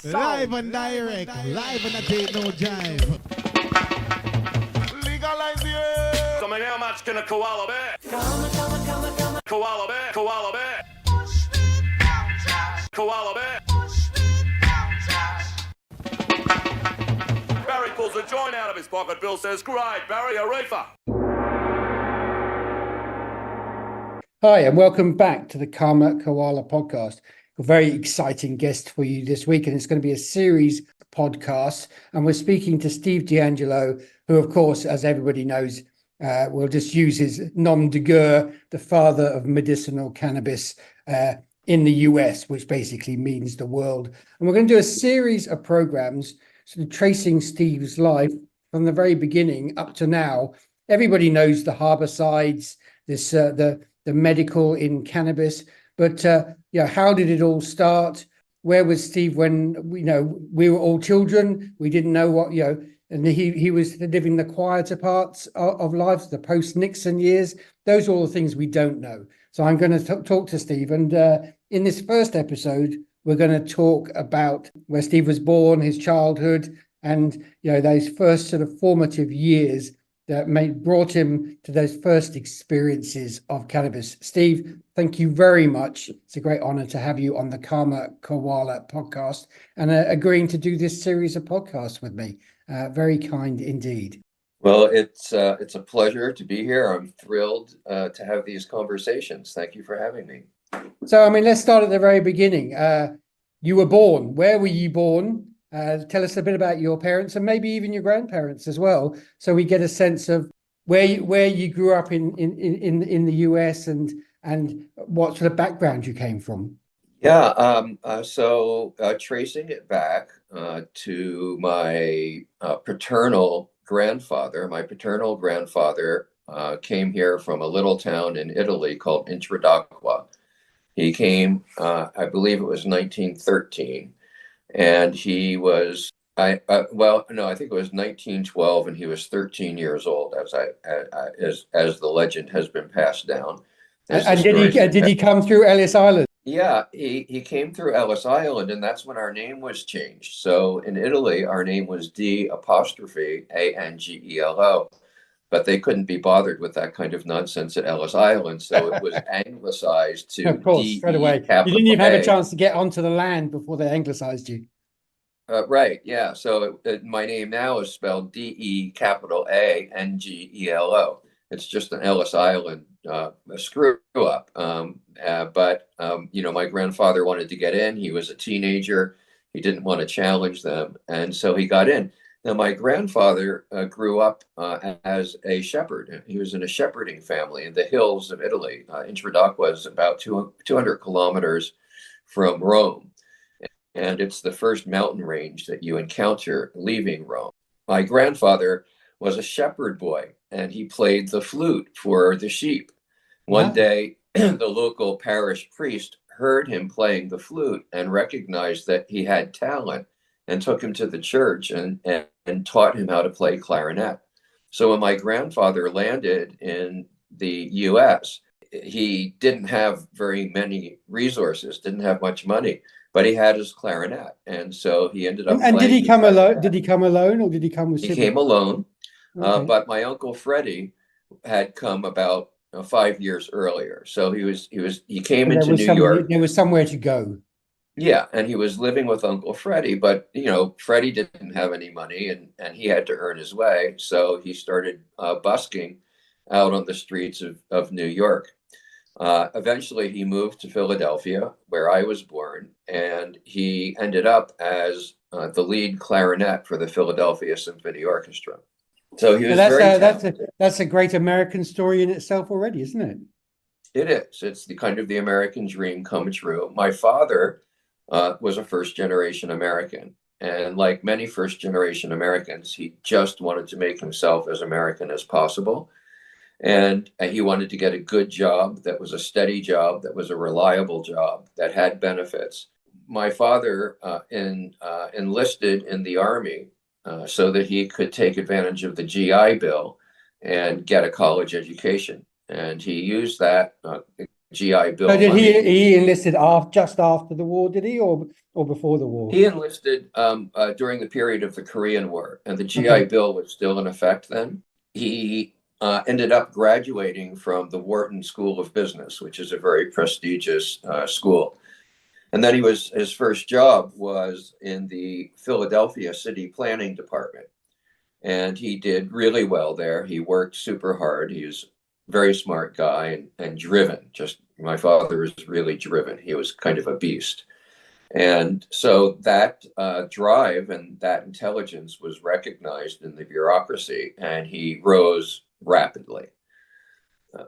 Live and direct, live and a date no jive. Legalize it. So how much can a koala bear? Koala bear, koala bear. Koala bear. Barry pulls a joint out of his pocket. Bill says, "Great, Barry, a reefer." Hi, and welcome back to the Karma Koala Podcast. A very exciting guest for you this week, and it's going to be a series of podcasts. And we're speaking to Steve DeAngelo, who, of course, as everybody knows, will just use his nom de guerre, the father of medicinal cannabis in the US, which basically means the world. And we're going to do a series of programs sort of tracing Steve's life from the very beginning up to now. Everybody knows the Harborsides, this the medical in cannabis, but how did it all start? Where was Steve when we were all children? We didn't know what and he was living the quieter parts of life, the post-Nixon years. Those are all the things we don't know. So I'm going to talk to Steve, and in this first episode, we're going to talk about where Steve was born, his childhood, and those first sort of formative years that brought him to those first experiences of cannabis. Steve, thank you very much. It's a great honor to have you on the Karma Koala podcast and agreeing to do this series of podcasts with me. Very kind indeed. Well, it's a pleasure to be here. I'm thrilled to have these conversations. Thank you for having me. So, let's start at the very beginning. You were born. Where were you born? Tell us a bit about your parents and maybe even your grandparents as well, so we get a sense of where you grew up in the US and what sort of background you came from. Yeah, so tracing it back to my paternal grandfather. My paternal grandfather came here from a little town in Italy called Introdacqua. He came, I believe it was 1913. And he was, I think it was 1912, and he was 13 years old, as the legend has been passed down. And did he come through Ellis Island? Yeah, he came through Ellis Island, and that's when our name was changed. So in Italy, our name was D''Angelo, but they couldn't be bothered with that kind of nonsense at Ellis Island, so it was anglicized to of course, straight away. You didn't even have a chance to get onto the land before they anglicized you. Right, yeah. So my name now is spelled DEANGELO. It's just an Ellis Island screw up. But my grandfather wanted to get in. He was a teenager. He didn't want to challenge them, and so he got in. Now, my grandfather grew up as a shepherd. He was in a shepherding family in the hills of Italy. Introdacqua is about 200 kilometers from Rome. And it's the first mountain range that you encounter leaving Rome. My grandfather was a shepherd boy, and he played the flute for the sheep. One day, the local parish priest heard him playing the flute and recognized that he had talent, and took him to the church and taught him how to play clarinet. So when my grandfather landed in the US, he didn't have very many resources, didn't have much money, but he had his clarinet. And so he ended up And did he come alone? Did he come alone, or did he come with siblings? He came alone, Okay. but my Uncle Freddie had come about 5 years earlier. So he came into New York. There was somewhere to go. Yeah, and he was living with Uncle Freddie, but Freddie didn't have any money, and he had to earn his way. So he started busking out on the streets of New York. Eventually, he moved to Philadelphia, where I was born, and he ended up as the lead clarinet for the Philadelphia Symphony Orchestra. So he was that's a great American story in itself already, isn't it? It is. It's the kind of the American dream come true. My father was a first-generation American. And like many first-generation Americans, he just wanted to make himself as American as possible. And he wanted to get a good job that was a steady job, that was a reliable job, that had benefits. My father enlisted in the Army so that he could take advantage of the GI Bill and get a college education. And he used that GI Bill So did money. he enlisted just after the war, did he, or before the war? He enlisted during the period of the Korean War, and the GI Okay. Bill was still in effect then. He ended up graduating from the Wharton School of Business, which is a very prestigious school. And then his first job was in the Philadelphia City Planning Department. And he did really well there. He worked super hard. He was a very smart guy and driven. Just my father was really driven. He was kind of a beast. And so that drive and that intelligence was recognized in the bureaucracy, and he rose rapidly.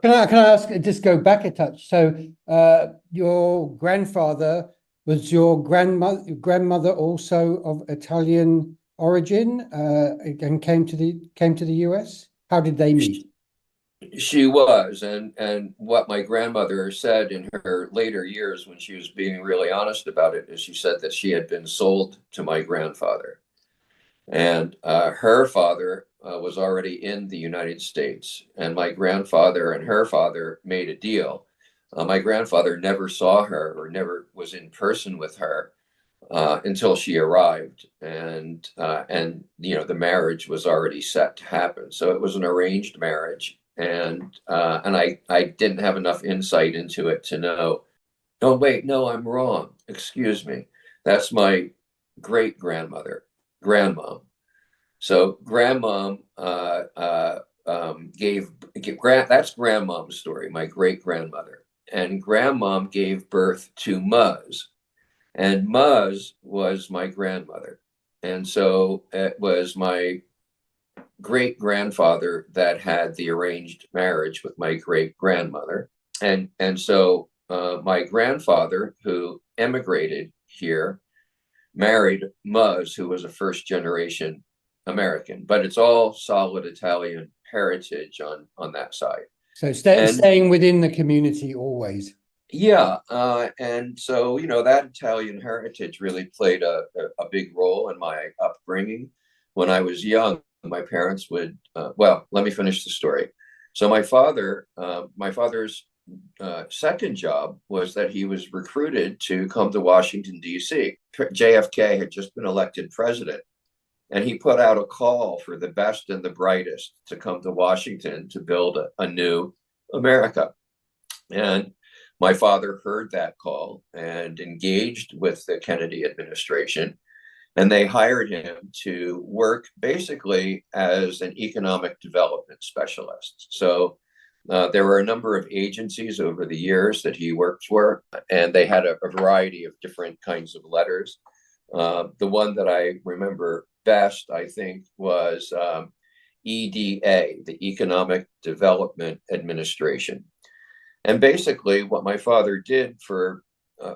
Can I ask, just go back a touch? So your grandfather, was your grandmother also of Italian origin and came to the US? How did they meet? She was, and what my grandmother said in her later years when she was being really honest about it is she said that she had been sold to my grandfather. And her father was already in the United States, and my grandfather and her father made a deal. My grandfather never saw her or never was in person with her until she arrived, and the marriage was already set to happen. So it was an arranged marriage, and I didn't have enough insight into it to know. Oh wait, no, I'm wrong. Excuse me. That's my great grandmother, grandmom. So grandmom that's grandmom's story, my great grandmother, and grandmom gave birth to Muzz. And Muzz was my grandmother. And so it was my great grandfather that had the arranged marriage with my great grandmother. And so my grandfather, who emigrated here, married Muzz, who was a first generation American, but it's all solid Italian heritage on that side. So staying within the community always. Yeah, and so that Italian heritage really played a big role in my upbringing. When I was young, my parents would. Well, let me finish the story. So my father's second job was that he was recruited to come to Washington, D.C. JFK had just been elected president, and he put out a call for the best and the brightest to come to Washington to build a new America. And my father heard that call and engaged with the Kennedy administration, and they hired him to work basically as an economic development specialist. So there were a number of agencies over the years that he worked for, and they had a variety of different kinds of letters. The one that I remember best, I think, was EDA, the Economic Development Administration. And basically what my father did for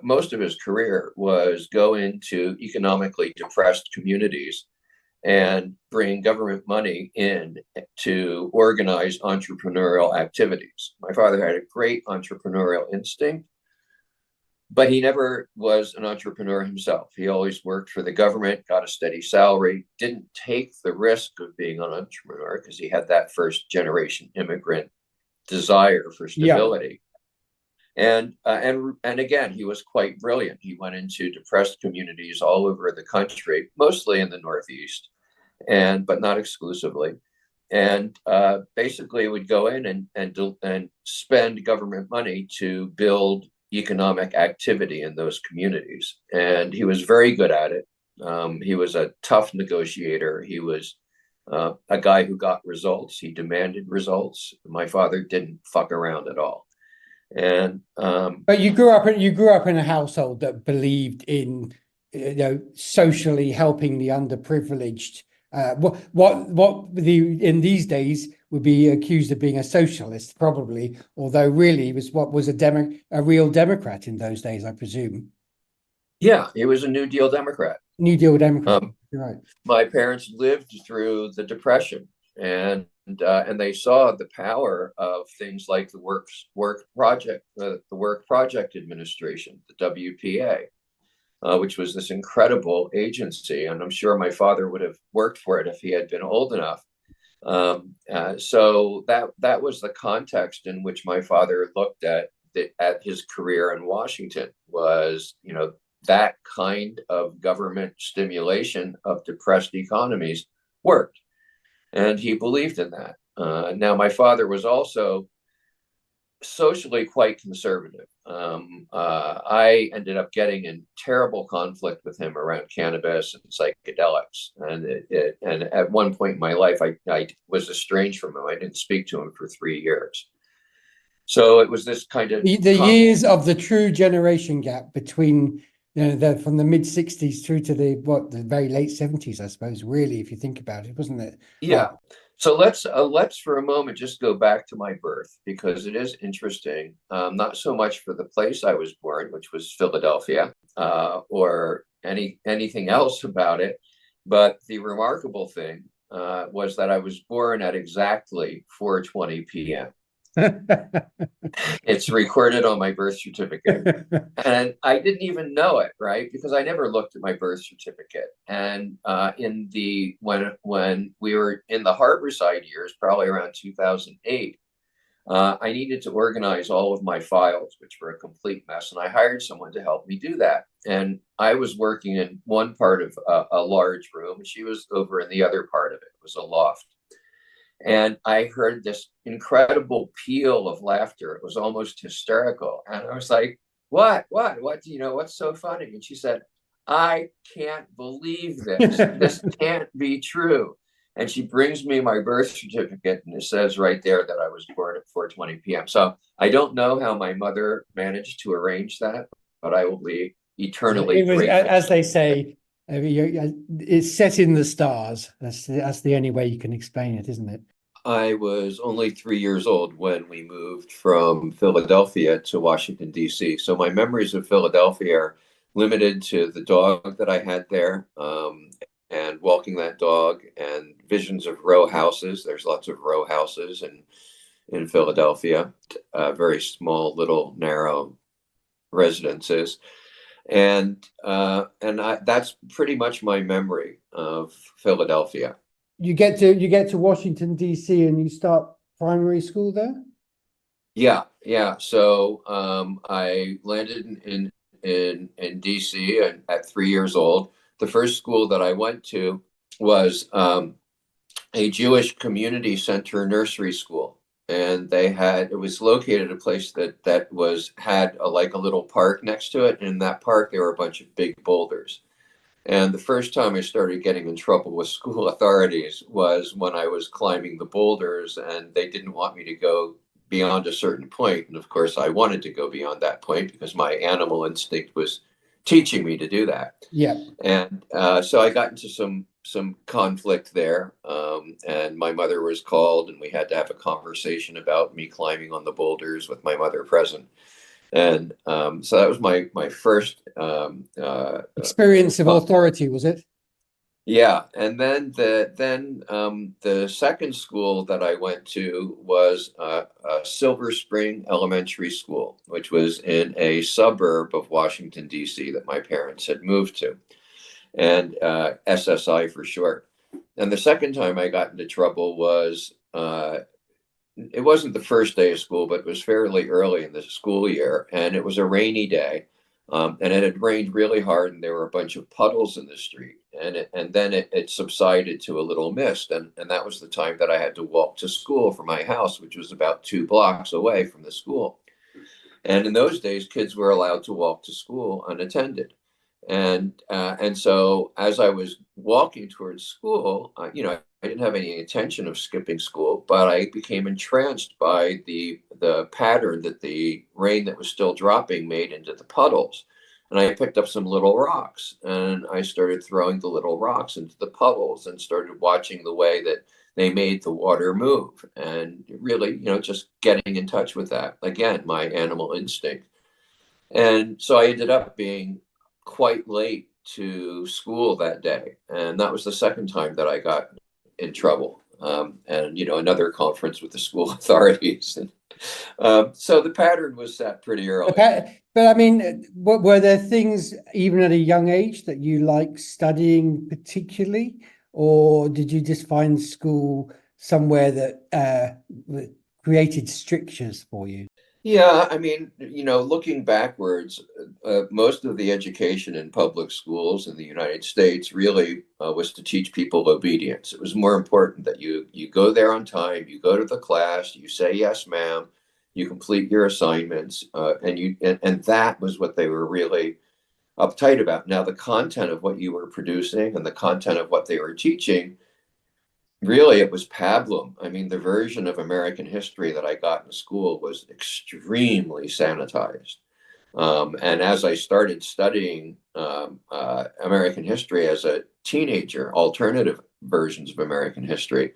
most of his career was go into economically depressed communities and bring government money in to organize entrepreneurial activities. My father had a great entrepreneurial instinct, but he never was an entrepreneur himself. He always worked for the government, got a steady salary, didn't take the risk of being an entrepreneur because he had that first generation immigrant desire for stability. Yeah. And again, he was quite brilliant. He went into depressed communities all over the country, mostly in the Northeast, but not exclusively. And basically would go in and spend government money to build economic activity in those communities. And he was very good at it. He was a tough negotiator. He was a guy who got results. He demanded results. My father didn't fuck around at all. And but you grew up in a household that believed in socially helping the underprivileged. What in these days would be accused of being a socialist, probably, although really was a real Democrat in those days, I presume. Yeah, he was a New Deal Democrat. New Deal Democrat. Right. My parents lived through the Depression, and they saw the power of things like the Work Project Administration, the WPA, which was this incredible agency, and I'm sure my father would have worked for it if he had been old enough. So that was the context in which my father looked at at his career in Washington was, that kind of government stimulation of depressed economies worked. And he believed in that. Now, my father was also socially quite conservative. I ended up getting in terrible conflict with him around cannabis and psychedelics. And at one point in my life, I was estranged from him. I didn't speak to him for 3 years. So it was this kind of the years of the true generation gap between from the mid-60s through to the very late 70s, I suppose, really, if you think about it, wasn't it? Yeah. So let's for a moment just go back to my birth, because it is interesting, not so much for the place I was born, which was Philadelphia, or anything else about it, but the remarkable thing was that I was born at exactly 4:20 p.m. It's recorded on my birth certificate, and I didn't even know it, right? Because I never looked at my birth certificate. And when we were in the Harborside years, probably around 2008, I needed to organize all of my files, which were a complete mess, and I hired someone to help me do that. And I was working in one part of a large room, and she was over in the other part of it. It was a loft. And I heard this incredible peal of laughter. It was almost hysterical. And I was like, what, what's so funny? And she said, I can't believe this. This can't be true. And she brings me my birth certificate, and it says right there that I was born at 4:20 p.m. So I don't know how my mother managed to arrange that, but I will be eternally grateful. As they say, it's set in the stars. That's the only way you can explain it, isn't it? I was only 3 years old when we moved from Philadelphia to Washington, D.C. So my memories of Philadelphia are limited to the dog that I had there, and walking that dog, and visions of row houses. There's lots of row houses in Philadelphia, very small, little, narrow residences. And that's pretty much my memory of Philadelphia. You get to Washington, D.C., and you start primary school there? Yeah. So I landed in D.C. and at 3 years old. The first school that I went to was a Jewish community center nursery school. And it was located at a place that had a little park next to it. And in that park, there were a bunch of big boulders. And the first time I started getting in trouble with school authorities was when I was climbing the boulders, and they didn't want me to go beyond a certain point. And of course, I wanted to go beyond that point because my animal instinct was teaching me to do that. Yeah. And so I got into some conflict there, and my mother was called, and we had to have a conversation about me climbing on the boulders with my mother present. And so that was my first experience of authority, was it? Yeah. And then the second school that I went to was Silver Spring Elementary School, which was in a suburb of Washington, D.C. that my parents had moved to, and SSI for short. And the second time I got into trouble was it wasn't the first day of school, but it was fairly early in the school year, and it was a rainy day, and it had rained really hard, and there were a bunch of puddles in the street, and then it subsided to a little mist, and that was the time that I had to walk to school from my house, which was about 2 blocks away from the school. And in those days, kids were allowed to walk to school unattended. And so as I was walking towards school, I didn't have any intention of skipping school, but I became entranced by the pattern that the rain that was still dropping made into the puddles. And I picked up some little rocks, and I started throwing the little rocks into the puddles and started watching the way that they made the water move, and really, just getting in touch with that. Again, my animal instinct. And so I ended up being quite late to school that day, and that was the second time that I got in trouble, and another conference with the school authorities. And so the pattern was set pretty early. But I mean, were there things even at a young age that you liked studying particularly, or did you just find school somewhere that created strictures for you? Yeah, I mean, looking backwards, most of the education in public schools in the United States really was to teach people obedience. It was more important that you go there on time, you go to the class, you say yes, ma'am, you complete your assignments, and that was what they were really uptight about. Now, the content of what you were producing and the content of what they were teaching, really, it was pablum. I mean, the version of American history that I got in school was extremely sanitized. And as I started studying American history as a teenager, alternative versions of American history,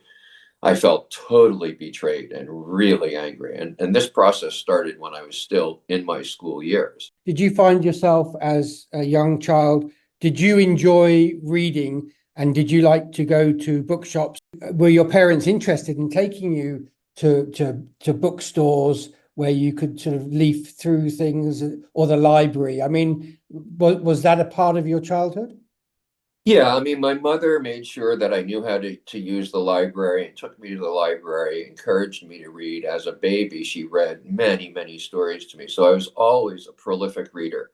I felt totally betrayed and really angry. And this process started when I was still in my school years. Did you find yourself as a young child, did you enjoy reading and did you like to go to bookshops? Were your parents interested in taking you to bookstores where you could sort of leaf through things, or the library? I mean, was that a part of your childhood? Yeah, I mean, my mother made sure that I knew how to use the library and took me to the library, encouraged me to read. As a baby, she read many, many stories to me. So I was always a prolific reader.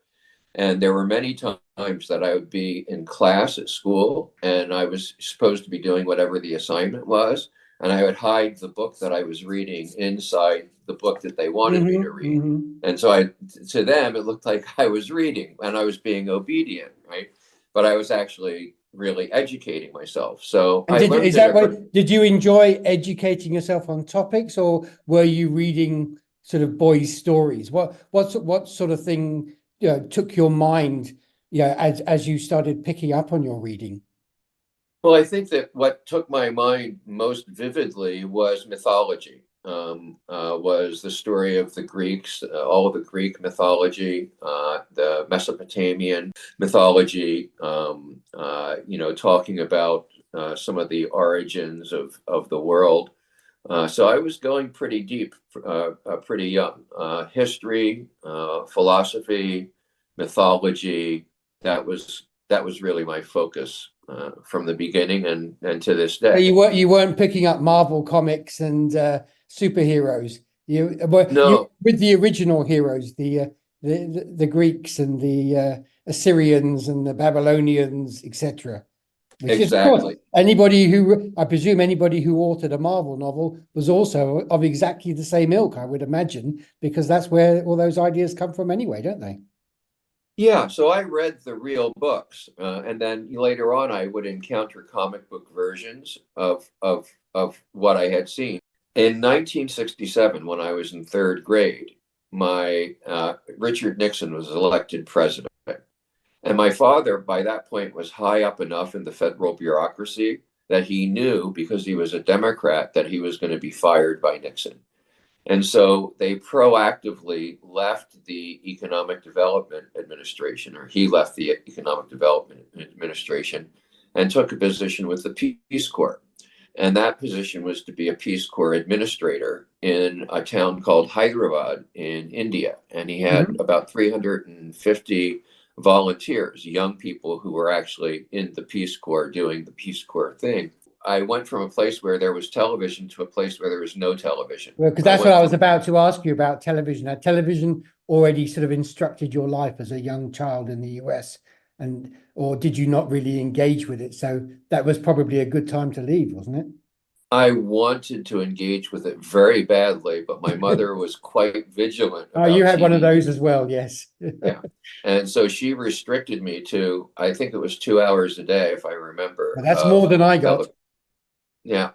And there were many times that I would be in class at school and I was supposed to be doing whatever the assignment was. And I would hide the book that I was reading inside the book that they wanted me to read. And so to them, it looked like I was reading and I was being obedient, right? But I was actually really educating myself. So And I learned did you enjoy educating yourself on topics, or were you reading sort of boys' stories? What sort of thing, took your mind, as you started picking up on your reading? Well, I think that what took my mind most vividly was mythology. Was the story of the Greeks, all of the Greek mythology, the Mesopotamian mythology, talking about some of the origins of the world. So I was going pretty deep, pretty young. History, philosophy, mythology, that was really my focus from the beginning and to this So day. you weren't picking up Marvel comics and superheroes. You were No, with the original heroes, the Greeks and the Assyrians and the Babylonians, etc. Which is, of course, exactly. I presume anybody who authored a Marvel novel was also of exactly the same ilk, I would imagine, because that's where all those ideas come from anyway, don't they? Yeah, so I read the real books, and then later on, I would encounter comic book versions of what I had seen. In 1967, when I was in third grade, my Richard Nixon was elected president, and my father, by that point, was high up enough in the federal bureaucracy that he knew, because he was a Democrat, that he was going to be fired by Nixon. And so they proactively left the Economic Development Administration, or he left the Economic Development Administration and took a position with the Peace Corps. And that position was to be a Peace Corps administrator in a town called Hyderabad in India. And he had about 350 volunteers, young people who were actually in the Peace Corps doing the Peace Corps thing. I went from a place where there was television to a place where there was no television. Well, because that's what I was about to ask you about television. Had television already sort of instructed your life as a young child in the US, or did you not really engage with it? So that was probably a good time to leave, wasn't it? I wanted to engage with it very badly, but my mother was quite vigilant Oh, you about had one of TV. those as well, yes. Yeah. And so she restricted me to, I think it was 2 hours a day, if I remember. Well, that's more than I got. Yeah.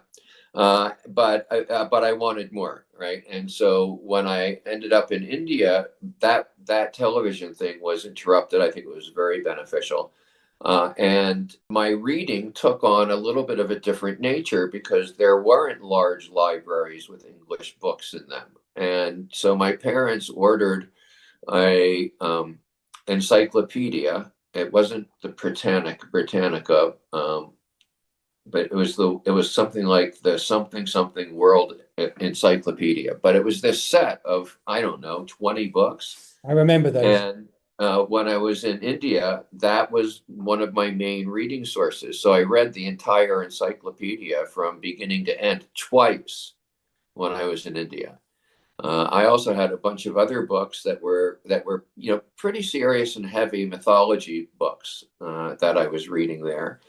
But I wanted more, right? And so when I ended up in India, that television thing was interrupted. I think it was very beneficial. And my reading took on a little bit of a different nature because there weren't large libraries with English books in them. And so my parents ordered a encyclopedia. It wasn't the Britannica, but it was something like the something world encyclopedia. But it was this set of, I don't know, 20 books. I remember those. And when I was in India, that was one of my main reading sources. So I read the entire encyclopedia from beginning to end twice when I was in India. I also had a bunch of other books that were pretty serious and heavy mythology books that I was reading there.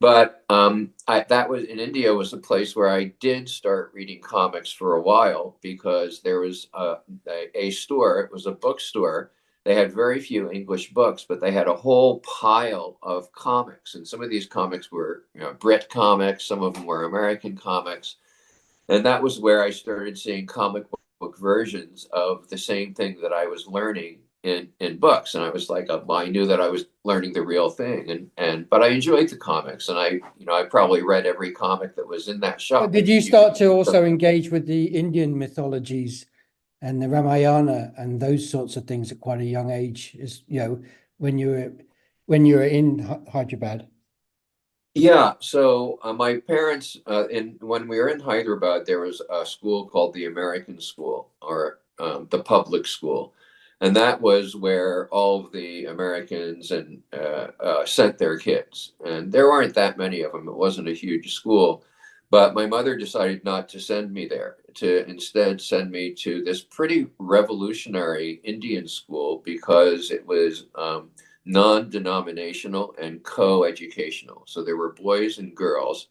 But that was in India was a place where I did start reading comics for a while, because there was a store. It was a bookstore. They had very few English books, but they had a whole pile of comics. And some of these comics were Brit comics. Some of them were American comics. And that was where I started seeing comic book versions of the same thing that I was learning in books. And I was like, I knew that I was learning the real thing. But I enjoyed the comics, and I probably read every comic that was in that shop. But did you start to also engage with the Indian mythologies and the Ramayana and those sorts of things at quite a young age, when you were in Hyderabad? Yeah, so my parents, when we were in Hyderabad, there was a school called the American School, or the public school, and that was where all of the Americans sent their kids, and there weren't that many of them. It wasn't a huge school, but my mother decided not to send me there, to instead send me to this pretty revolutionary Indian school, because it was non-denominational and co-educational. So there were boys and girls.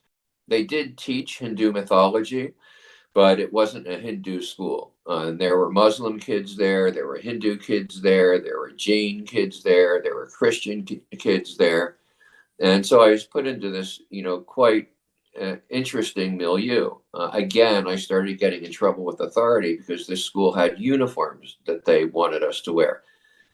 They did teach Hindu mythology, but it wasn't a Hindu school. And there were Muslim kids there, there were Hindu kids there were Jain kids there were Christian kids there. And so I was put into this, quite interesting milieu. Again, I started getting in trouble with authority, because this school had uniforms that they wanted us to wear.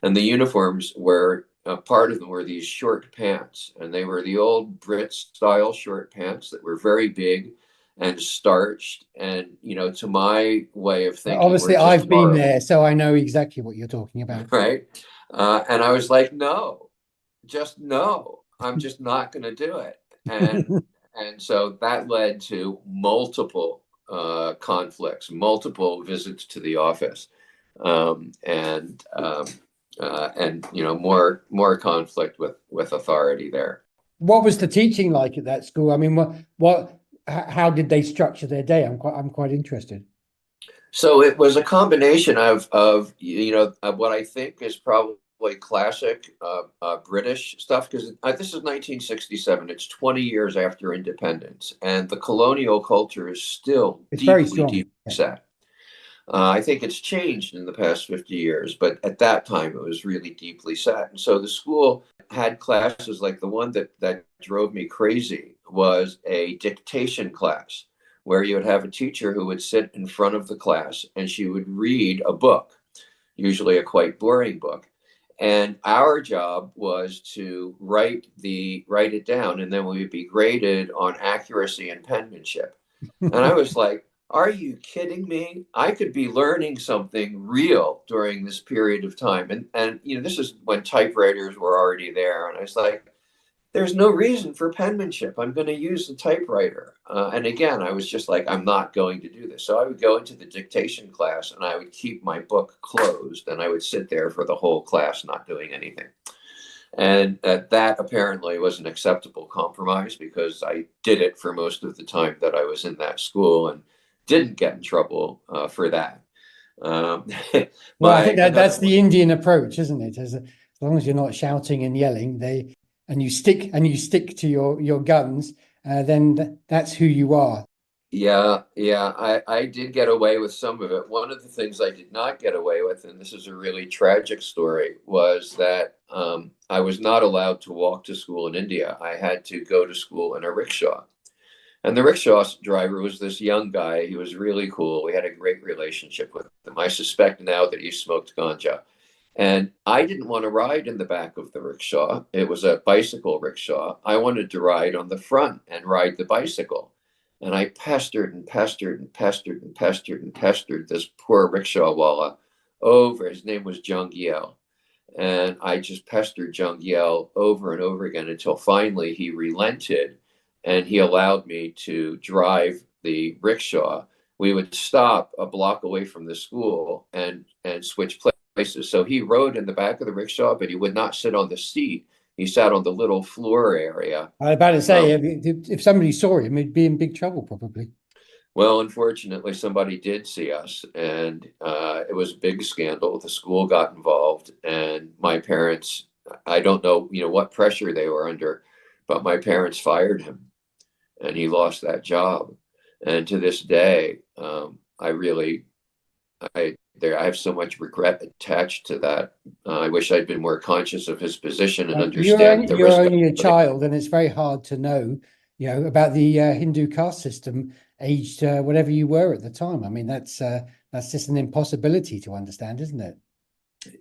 And the uniforms were, part of them were these short pants, and they were the old Brit style short pants that were very big and starched. And, to my way of thinking, Obviously, I've been there, so I know exactly what you're talking about. Right. And I was like, no, I'm just not going to do it. And so that led to multiple conflicts, multiple visits to the office, and more conflict with authority there. What was the teaching like at that school? I mean, how did they structure their day? I'm quite interested. So it was a combination of what I think is probably classic British stuff, because this is 1967. It's 20 years after independence, and the colonial culture is still deeply set. I think it's changed in the past 50 years, but at that time it was really deeply set. And so the school had classes like the one that drove me crazy was a dictation class, where you would have a teacher who would sit in front of the class, and she would read a book, usually a quite boring book. And our job was to write it down, and then we would be graded on accuracy and penmanship. And I was like, are you kidding me? I could be learning something real during this period of time. And this is when typewriters were already there. And I was like, there's no reason for penmanship. I'm going to use the typewriter. And again, I was just like, I'm not going to do this. So I would go into the dictation class, and I would keep my book closed, and I would sit there for the whole class not doing anything. And that apparently was an acceptable compromise, because I did it for most of the time that I was in that school, and didn't get in trouble for that. Well, I think that's the Indian approach, isn't it? As long as you're not shouting and yelling, and you stick to your guns, then that's who you are. Yeah. I did get away with some of it. One of the things I did not get away with, and this is a really tragic story, was that I was not allowed to walk to school in India. I had to go to school in a rickshaw. And the rickshaw driver was this young guy. He was really cool. We had a great relationship with him. I suspect now that he smoked ganja. And I didn't want to ride in the back of the rickshaw. It was a bicycle rickshaw. I wanted to ride on the front and ride the bicycle. And I pestered and pestered and pestered and pestered and pestered this poor rickshawwala over. His name was DeAngelo. And I just pestered DeAngelo over and over again until finally he relented, and he allowed me to drive the rickshaw. We would stop a block away from the school and switch places. So he rode in the back of the rickshaw, but he would not sit on the seat. He sat on the little floor area. I was about to say, if somebody saw him, he'd be in big trouble, probably. Well, unfortunately, somebody did see us, and it was a big scandal. The school got involved, and my parents, I don't know, what pressure they were under, but my parents fired him, and he lost that job. And to this day, I really, I have so much regret attached to that. I wish I'd been more conscious of his position and understand the You're respect. only a child, and it's very hard to know, about the Hindu caste system, aged whatever you were at the time. I mean, that's just an impossibility to understand, isn't it?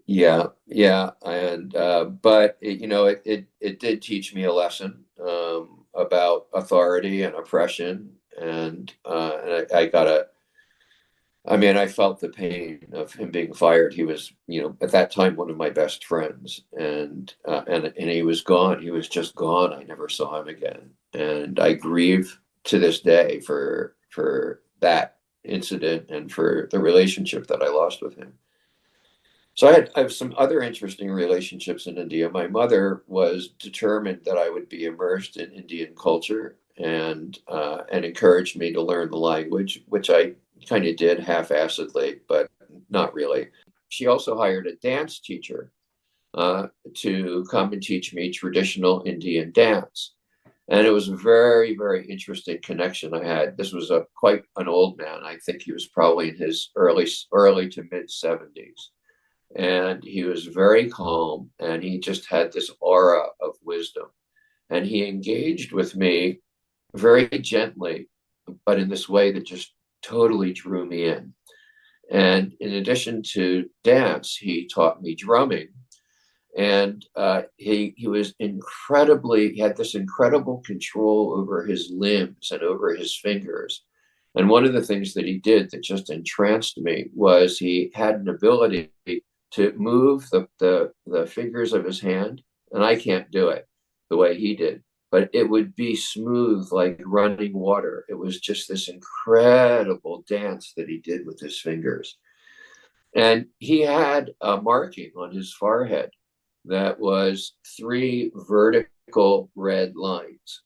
Yeah, yeah, and but it did teach me a lesson about authority and oppression, and I gotta. I mean, I felt the pain of him being fired. He was, at that time one of my best friends, and he was gone. He was just gone. I never saw him again, and I grieve to this day for that incident and for the relationship that I lost with him. So I have some other interesting relationships in India. My mother was determined that I would be immersed in Indian culture and encouraged me to learn the language, which I kind of did half-assedly, but not really. She also hired a dance teacher to come and teach me traditional Indian dance. And it was a very, very interesting connection I had. This was quite an old man. I think he was probably in his early to mid 70s. And he was very calm, and he just had this aura of wisdom. And he engaged with me very gently, but in this way that just totally drew me in. And in addition to dance, he taught me drumming. And he was he had this incredible control over his limbs and over his fingers. And one of the things that he did that just entranced me was he had an ability to move the fingers of his hand, and I can't do it the way he did, but it would be smooth like running water. It was just this incredible dance that he did with his fingers. And he had a marking on his forehead that was 3 vertical red lines.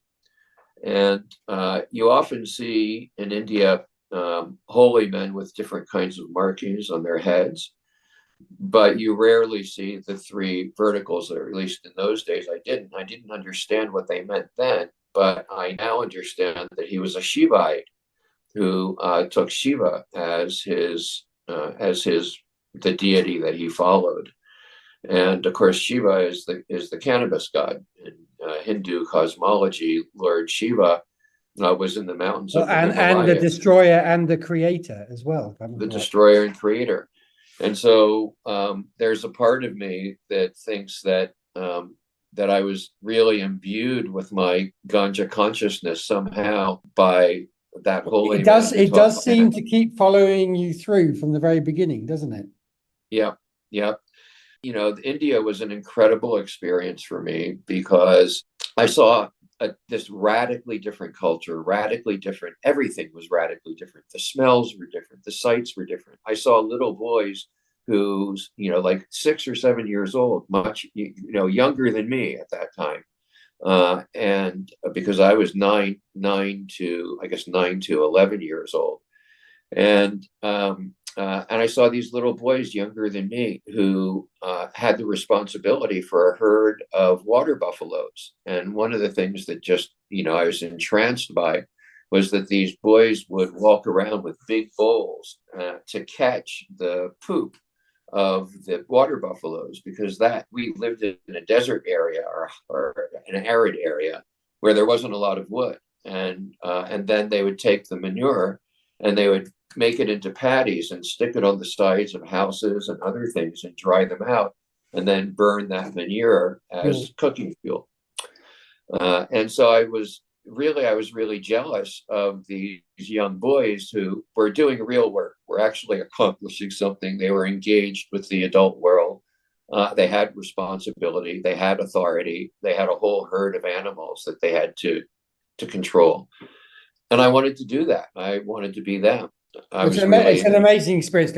And you often see in India holy men with different kinds of markings on their heads, but you rarely see the 3 verticals, or at least in those days I didn't understand what they meant then, but I now understand that he was a Shivite who took Shiva as the deity that he followed. And of course, Shiva is the cannabis god. In Hindu cosmology, Lord Shiva was in the mountains of the Himalayas. And the destroyer and the creator as well. The destroyer and creator. And so there's a part of me that thinks that that I was really imbued with my ganja consciousness somehow by that holy. It does seem to keep following you through from the very beginning, doesn't it? Yeah, yeah. India was an incredible experience for me because I saw this radically different culture, radically different. Everything was radically different. The smells were different. The sights were different. I saw little boys who's, like 6 or 7 years old, much, younger than me at that time. And because I was 9 to 11 years old. And I saw these little boys younger than me who had the responsibility for a herd of water buffaloes. And one of the things that just, I was entranced by was that these boys would walk around with big bowls to catch the poop of the water buffaloes, because we lived in a desert area or an arid area where there wasn't a lot of wood. And then they would take the manure and they would make it into patties and stick it on the sides of houses and other things and dry them out and then burn that manure as cooking fuel. And so I was really jealous of these young boys who were doing real work, were actually accomplishing something. They were engaged with the adult world. They had responsibility, they had authority, they had a whole herd of animals that they had to control. And I wanted to do that. I wanted to be them. It's an amazing experience.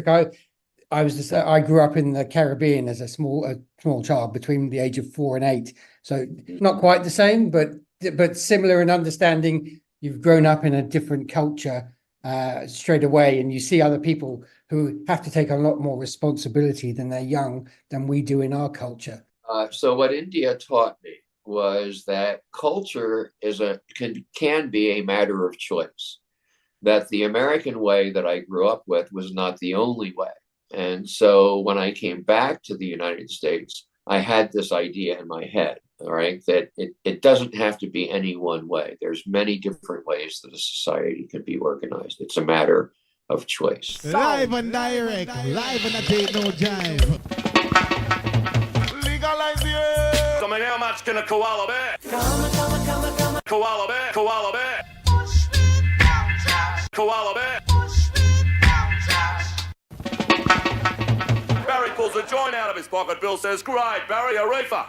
I grew up in the Caribbean as a small child between the age of 4 and 8. So not quite the same, but similar in understanding. You've grown up in a different culture, straight away, and you see other people who have to take a lot more responsibility than they're young than we do in our culture. So what India taught me was that culture can be a matter of choice, that the American way that I grew up with was not the only way. And so when I came back to the United States, I had this idea in my head, all right, that it doesn't have to be any one way. There's many different ways that a society can be organized. It's a matter of choice. Live and direct, live and a date, no jive. Legalize it. Coming how much can a koala bear? Koala bear, koala bear. Koala bear. Barry pulls a joint out of his pocket. Bill says, "Great, Barry, a reefer."